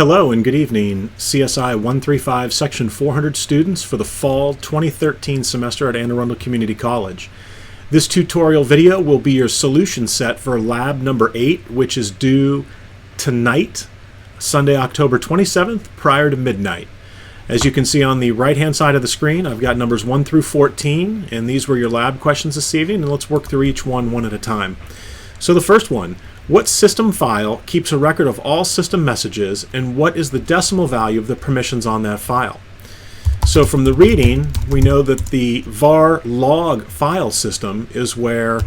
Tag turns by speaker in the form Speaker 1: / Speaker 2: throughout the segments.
Speaker 1: Hello and good evening, CSI135 Section 400 students for the fall 2013 semester at Anne Arundel Community College. This tutorial video will be your solution set for lab number 8, which is due tonight, Sunday, October 27th, prior to midnight. As you can see on the right-hand side of the screen, I've got numbers 1 through 14, and these were your lab questions this evening, and let's work through each one at a time. So the first one, what system file keeps a record of all system messages, and what is the decimal value of the permissions on that file? So from the reading, we know that the var log file system is where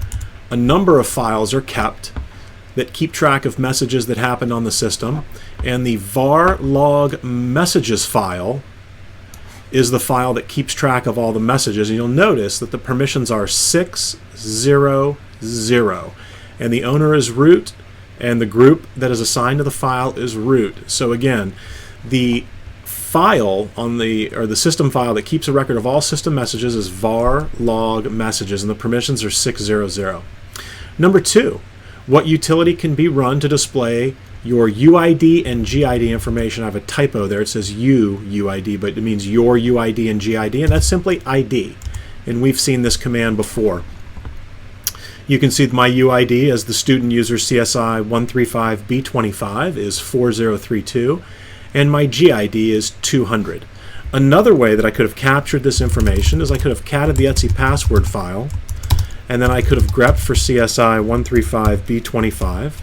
Speaker 1: a number of files are kept that keep track of messages that happened on the system, and the var log messages file is the file that keeps track of all the messages. And you'll notice that the permissions are 600. And the owner is root, and the group that is assigned to the file is root. So again, the file on the system file that keeps a record of all system messages is var log messages, and the permissions are 600. Number 2, what utility can be run to display your UID and GID information? I have a typo there. It says UID, but it means your UID and GID, and that's simply ID. And we've seen this command before. You can see my UID as the student user CSI135-400 is 4032, and my GID is 200. Another way that I could have captured this information is I could have catted the Etsy password file, and then I could have grepped for CSI135-400,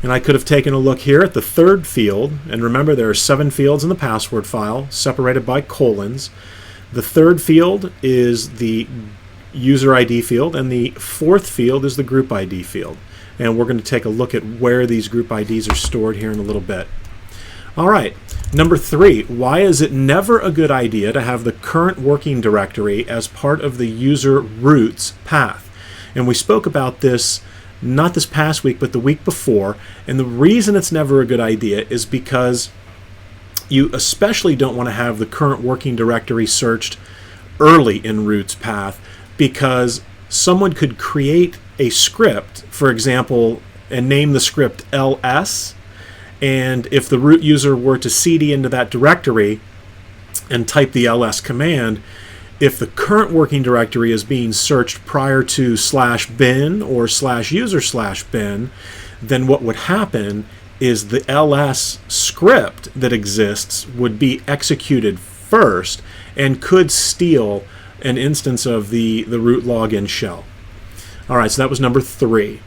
Speaker 1: and I could have taken a look here at the third field, and remember there are 7 fields in the password file separated by colons. The third field is the user ID field, and the fourth field is the group ID field. And we're going to take a look at where these group IDs are stored here in a little bit. All right, number 3, why is it never a good idea to have the current working directory as part of the user root's path? And we spoke about this not this past week, but the week before, and the reason it's never a good idea is because you especially don't want to have the current working directory searched early in root's path, because someone could create a script, for example, and name the script ls, and if the root user were to cd into that directory and type the ls command, if the current working directory is being searched prior to /bin or /user/bin, then what would happen is the ls script that exists would be executed first and could steal an instance of the root login shell. All right, so that was number 3.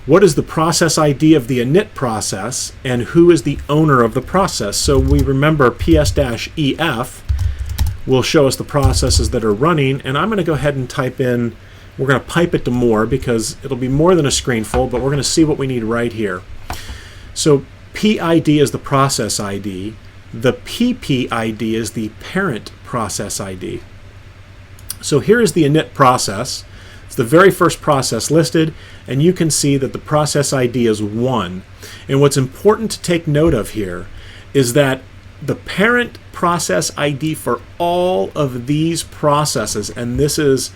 Speaker 1: What is the process ID of the init process, and who is the owner of the process? So we remember ps-ef will show us the processes that are running, and I'm going to go ahead and type in, we're going to pipe it to more because it'll be more than a screen full, but we're going to see what we need right here. So PID is the process ID. The PPID is the parent process ID. So here is the init process. It's the very first process listed, and you can see that the process ID is 1. And what's important to take note of here is that the parent process ID for all of these processes, and this is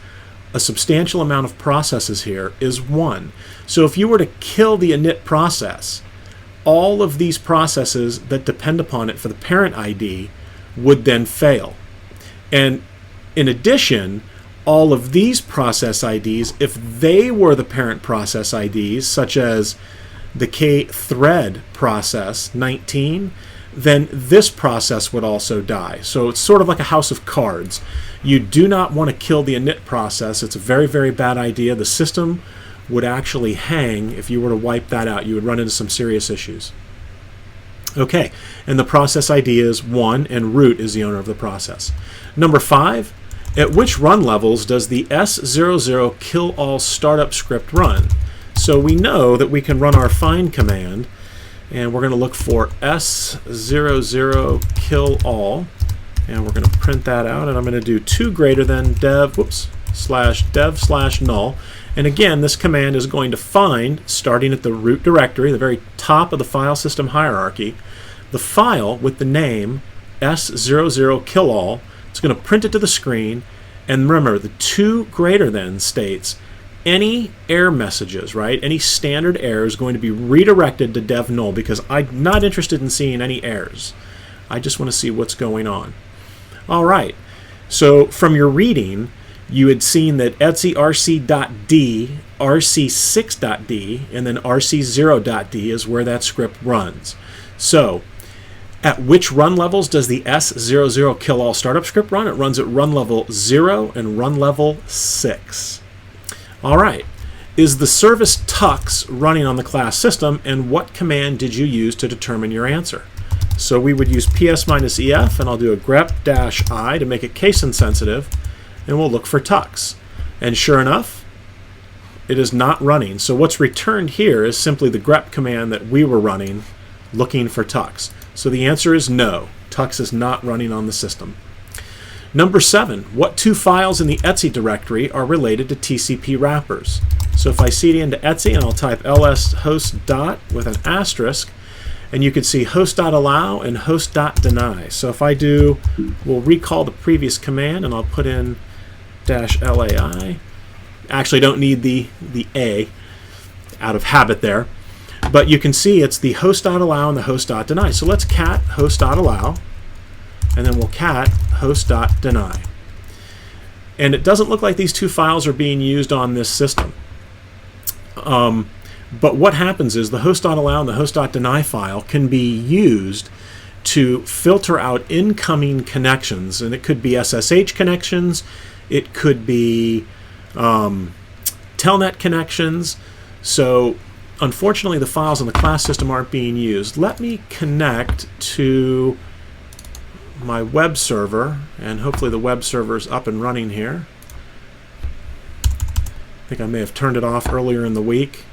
Speaker 1: a substantial amount of processes here, is 1. So if you were to kill the init process, all of these processes that depend upon it for the parent ID would then fail. And in addition, all of these process IDs, if they were the parent process IDs, such as the kthread process 19, then this process would also die. So it's sort of like a house of cards. You do not want to kill the init process. It's a very, very bad idea. The system would actually hang if you were to wipe that out. You would run into some serious issues. Okay, and the process ID is 1, and root is the owner of the process. Number 5, at which run levels does the S00 kill all startup script run? So we know that we can run our find command, and we're going to look for S00 kill all, and we're going to print that out, and I'm going to do 2 greater than dev /dev /null. And again, this command is going to find, starting at the root directory, the very top of the file system hierarchy, the file with the name S00 kill all. It's going to print it to the screen, and remember, the 2 greater than states any error messages, right? Any standard error is going to be redirected to dev null because I'm not interested in seeing any errors. I just want to see what's going on. All right. So from your reading, you had seen that etc rc.d, rc6.d, and then rc0.d is where that script runs. So at which run levels does the S00 kill all startup script run? It runs at run level 0 and run level 6. All right. Is the service tux running on the class system, and what command did you use to determine your answer? So we would use ps-ef, and I'll do a grep-i to make it case insensitive, and we'll look for tux. And sure enough, it is not running. So what's returned here is simply the grep command that we were running, looking for tux. So the answer is no. Tux is not running on the system. Number 7, what two files in the etc directory are related to TCP wrappers? So if I cd into etc and I'll type ls host dot with an asterisk, and you can see host.allow and host.deny. So if I do, we'll recall the previous command and I'll put in -lai. Actually, don't need the A out of habit there. But you can see it's the host.allow and the host.deny. So let's cat host.allow, and then we'll cat host.deny. And it doesn't look like these two files are being used on this system. But what happens is the host.allow and the host.deny file can be used to filter out incoming connections. And it could be SSH connections. It could be telnet connections. So unfortunately, the files on the class system aren't being used. Let me connect to my web server, and hopefully the web server is up and running here. I think I may have turned it off earlier in the week,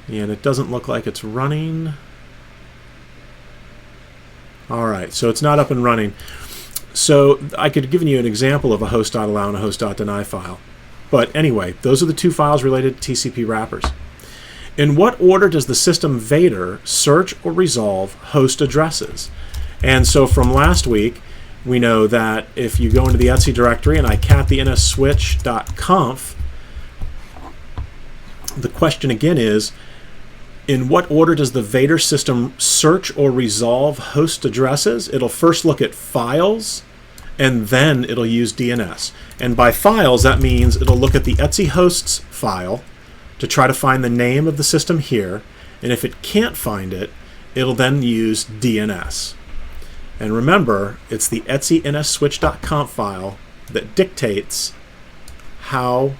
Speaker 1: and it doesn't look like it's running. All right, so it's not up and running. So I could have given you an example of a host.allow and a host.deny file. But anyway, those are the two files related to TCP wrappers. In what order does the system Vader search or resolve host addresses? And so from last week, we know that if you go into the etc directory and I cat the nsswitch.conf, the question again is, in what order does the Vader system search or resolve host addresses? It'll first look at files, and then it'll use DNS. And by files, that means it'll look at the etc hosts file to try to find the name of the system here, and if it can't find it, it'll then use DNS. And remember, it's the etc nsswitch.conf file that dictates how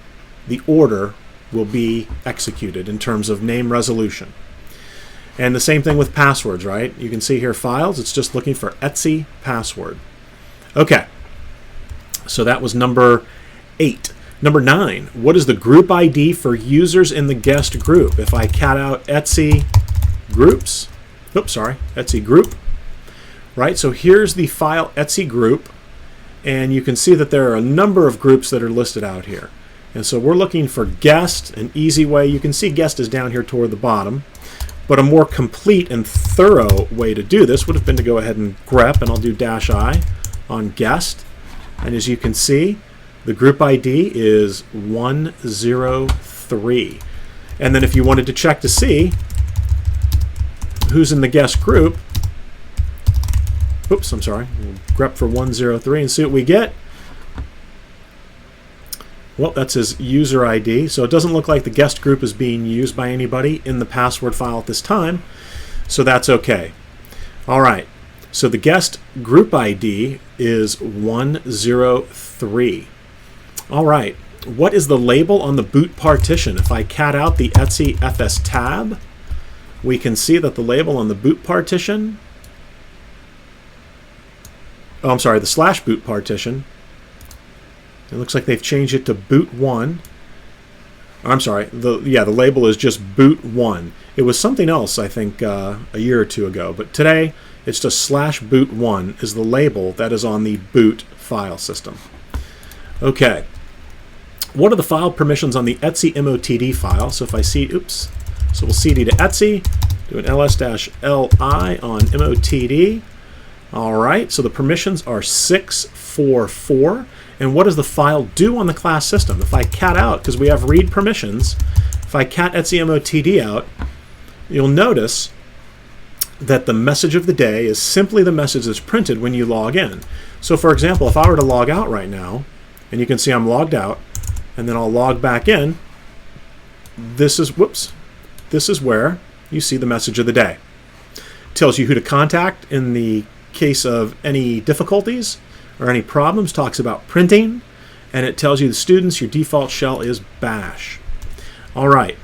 Speaker 1: the order will be executed in terms of name resolution. And the same thing with passwords, right? You can see here files, it's just looking for etc password. Okay, so that was number 8. Number 9, what is the group ID for users in the guest group? If I cat out etc groups, etc group, right? So here's the file etc group, and you can see that there are a number of groups that are listed out here. And so we're looking for guest, an easy way. You can see guest is down here toward the bottom, but a more complete and thorough way to do this would have been to go ahead and grep, and I'll do -i on guest. And as you can see, the group ID is 103. And then if you wanted to check to see who's in the guest group, we'll grep for 103 and see what we get. Well, that's his user ID, so it doesn't look like the guest group is being used by anybody in the password file at this time, so that's okay. All right, so the guest group ID is 103. All right, what is the label on the boot partition? If I cat out the etc fs tab, we can see that the label on the boot partition, the /boot partition, it looks like they've changed it to boot1. The label is just boot1. It was something else, I think, a year or two ago, but today it's just /boot1 is the label that is on the boot file system. Okay, what are the file permissions on the etc motd file? So if I see, so we'll cd to etc, do an ls-li on motd. All right, so the permissions are 644. And what does the file do on the class system? If I cat out, because we have read permissions, if I cat etcmotd out, you'll notice that the message of the day is simply the message that's printed when you log in. So for example, if I were to log out right now, and you can see I'm logged out, and then I'll log back in, this is where you see the message of the day. It tells you who to contact in the case of any difficulties or any problems, talks about printing, and it tells you the students, your default shell is bash. All right.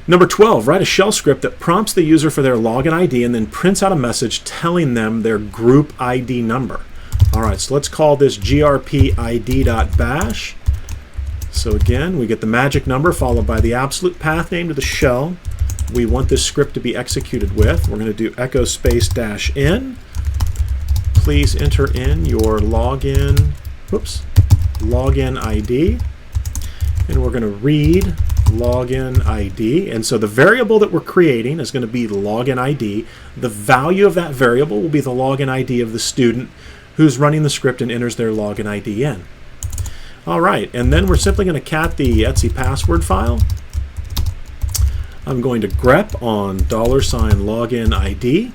Speaker 1: Number 12, write a shell script that prompts the user for their login ID and then prints out a message telling them their group ID number. All right, so let's call this grpid.bash. So again, we get the magic number followed by the absolute path name to the shell we want this script to be executed with. We're going to do echo space -in. Please enter in your login ID, and we're going to read login ID. And so the variable that we're creating is going to be the login ID. The value of that variable will be the login ID of the student who's running the script and enters their login ID in. All right, and then we're simply going to cat the etc password file. I'm going to grep on $login ID,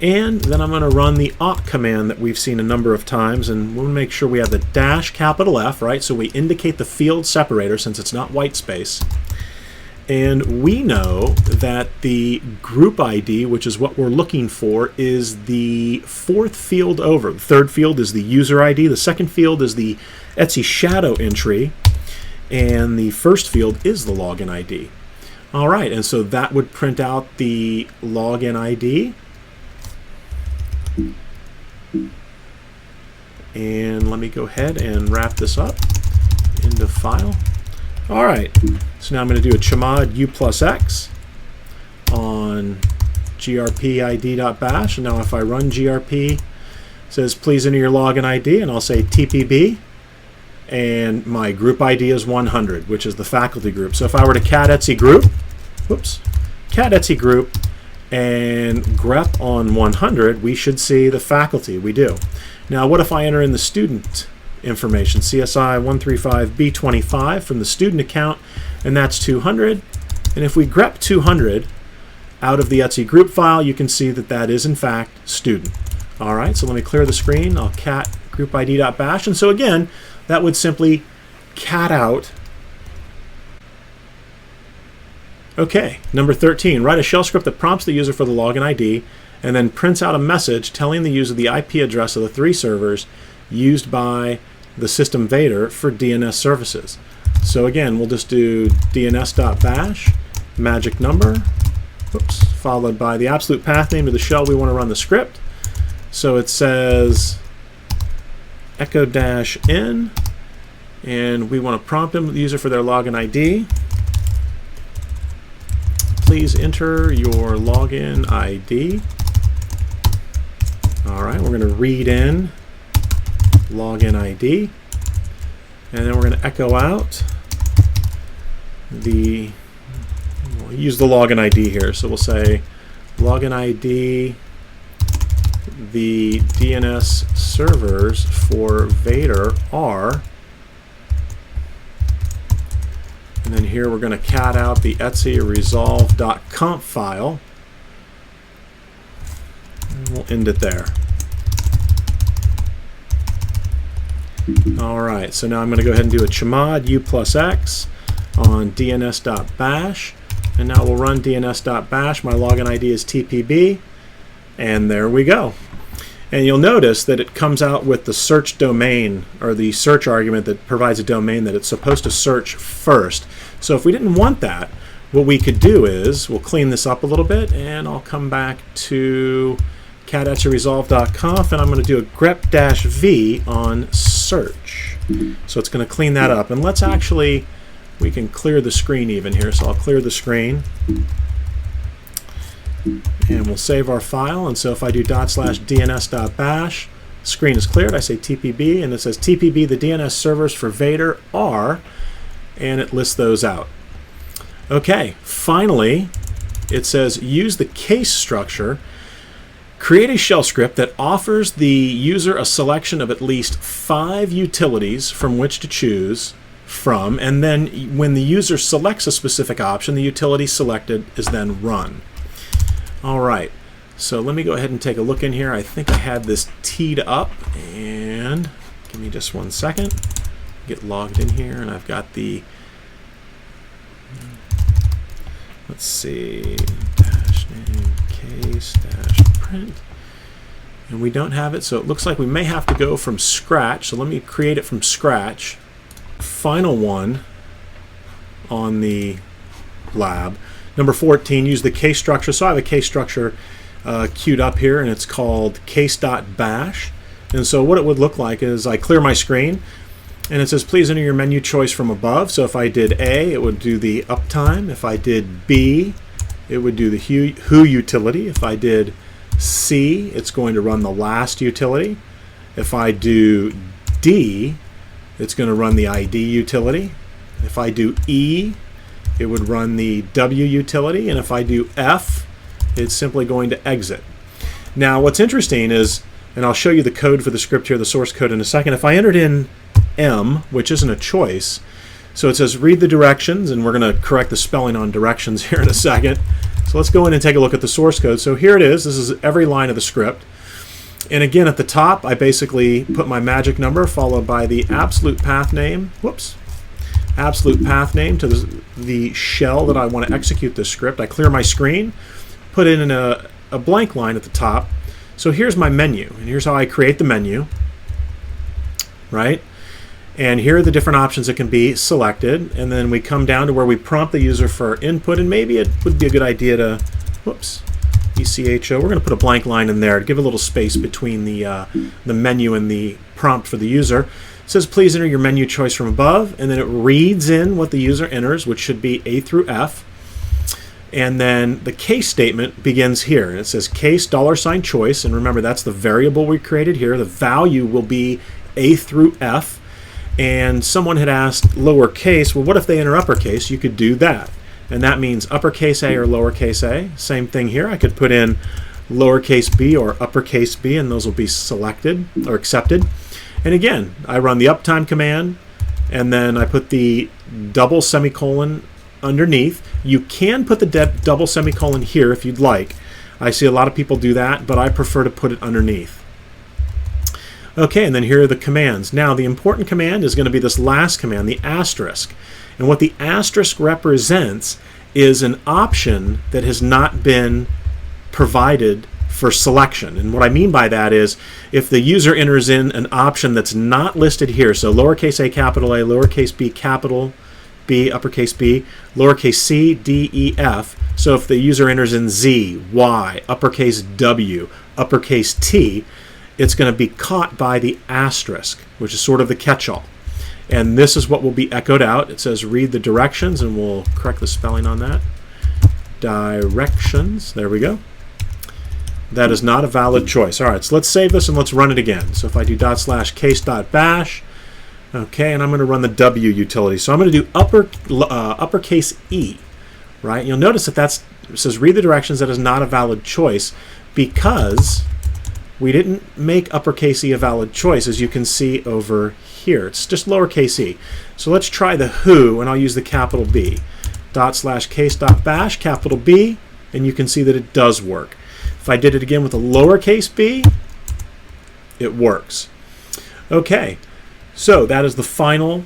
Speaker 1: and then I'm going to run the awk command that we've seen a number of times, and we'll make sure we have the -F, right? So we indicate the field separator since it's not white space. And we know that the group ID, which is what we're looking for, is the fourth field over. The third field is the user ID. The second field is the etc shadow entry. And the first field is the login ID. All right, and so that would print out the login ID. And let me go ahead and wrap this up into file. All right, so now I'm going to do a chmod u+x on grpid.bash. And now if I run grp, it says please enter your login ID, and I'll say tpb, and my group ID is 100, which is the faculty group. So if I were to cat etc group, and grep on 100, we should see the faculty. We do. Now what if I enter in the student information, CSI135-400 from the student account, and that's 200. And if we grep 200 out of the etc group file, you can see that that is in fact student. All right, so let me clear the screen. I'll cat groupid.bash, and so again, that would simply cat out. Okay, number 13, write a shell script that prompts the user for the login ID and then prints out a message telling the user the IP address of the 3 servers used by the system Vader for DNS services. So again, we'll just do dns.bash, magic number, followed by the absolute path name to the shell we want to run the script. So it says echo-in, and we want to prompt the user for their login ID. Please enter your login ID. All right, we're going to read in login ID, and then we're going to echo out we'll use the login ID here. So we'll say login ID, the DNS servers for Vader are, and then here we're going to cat out the etc resolve.conf file, and we'll end it there. All right, so now I'm going to go ahead and do a chmod u+x on dns.bash, and now we'll run dns.bash. My login ID is tpb, and there we go. And you'll notice that it comes out with the search domain, or the search argument that provides a domain that it's supposed to search first. So if we didn't want that, what we could do is we'll clean this up a little bit, and I'll come back to cat etc resolve.conf, and I'm going to do a grep-v on search. So it's going to clean that up. And let's actually, we can clear the screen even here. So I'll clear the screen, and we'll save our file. And so if I do /dns.bash, screen is cleared. I say tpb, and it says tpb, the DNS servers for Vader are, and it lists those out. Okay, finally, it says use the case structure. Create a shell script that offers the user a selection of at least 5 utilities from which to choose from, and then when the user selects a specific option, the utility selected is then run. All right, so let me go ahead and take a look in here. I think I had this teed up, and give me just 1 second. Get logged in here, and I've got the, let's see, dash name case dash print, and we don't have it, so it looks like we may have to go from scratch. So let me create it from scratch. Final one on the lab. Number 14, use the case structure. So I have a case structure queued up here, and it's called case.bash. And so what it would look like is I clear my screen, and it says please enter your menu choice from above. So if I did A, it would do the uptime. If I did B, it would do the who utility. If I did C, it's going to run the last utility. If I do D, it's going to run the ID utility. If I do E, it would run the W utility. And if I do F, it's simply going to exit. Now what's interesting is, and I'll show you the code for the script here, the source code in a second. If I entered in M, which isn't a choice, so it says read the directions, and we're going to correct the spelling on directions here in a second. So let's go in and take a look at the source code. So here it is. This is every line of the script. And again, at the top, I basically put my magic number followed by the absolute path name. Whoops. Absolute path name to the shell that I want to execute this script. I clear my screen, put in a blank line at the top. So here's my menu, and here's how I create the menu, right? And here are the different options that can be selected. And then we come down to where we prompt the user for input, and maybe it would be a good idea to, whoops, ECHO. We're going to put a blank line in there to give a little space between the menu and the prompt for the user. It says please enter your menu choice from above, and then it reads in what the user enters, which should be A through F. And then the case statement begins here, and it says case $choice, and remember that's the variable we created here. The value will be A through F. And someone had asked lowercase, well, what if they enter uppercase? You could do that. And that means uppercase A or lowercase a. Same thing here. I could put in lowercase b or uppercase b, and those will be selected or accepted. And again, I run the uptime command, and then I put the double semicolon underneath. You can put the double semicolon here if you'd like. I see a lot of people do that, but I prefer to put it underneath. Okay, and then here are the commands. Now, the important command is going to be this last command, the asterisk. And what the asterisk represents is an option that has not been provided for selection. And what I mean by that is if the user enters in an option that's not listed here, so lowercase a capital A, lowercase b capital B, uppercase B, lowercase c, d, e, f. So if the user enters in Z, Y, uppercase W, uppercase T, it's going to be caught by the asterisk, which is sort of the catch-all. And this is what will be echoed out. It says read the directions, and we'll correct the spelling on that. Directions. There we go. That is not a valid choice. All right, so let's save this and let's run it again. So if I do /case.bash, okay, and I'm going to run the W utility. So I'm going to do uppercase E, right? You'll notice that it says read the directions. That is not a valid choice because we didn't make uppercase E a valid choice, as you can see over here. It's just lowercase e. So let's try the who, and I'll use the capital B. /case.bash, capital B, and you can see that it does work. If I did it again with a lowercase b, it works. Okay, so that is the final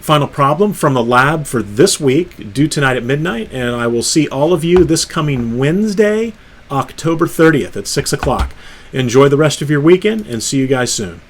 Speaker 1: problem from the lab for this week, due tonight at midnight, and I will see all of you this coming Wednesday, October 30th at 6 o'clock. Enjoy the rest of your weekend, and see you guys soon.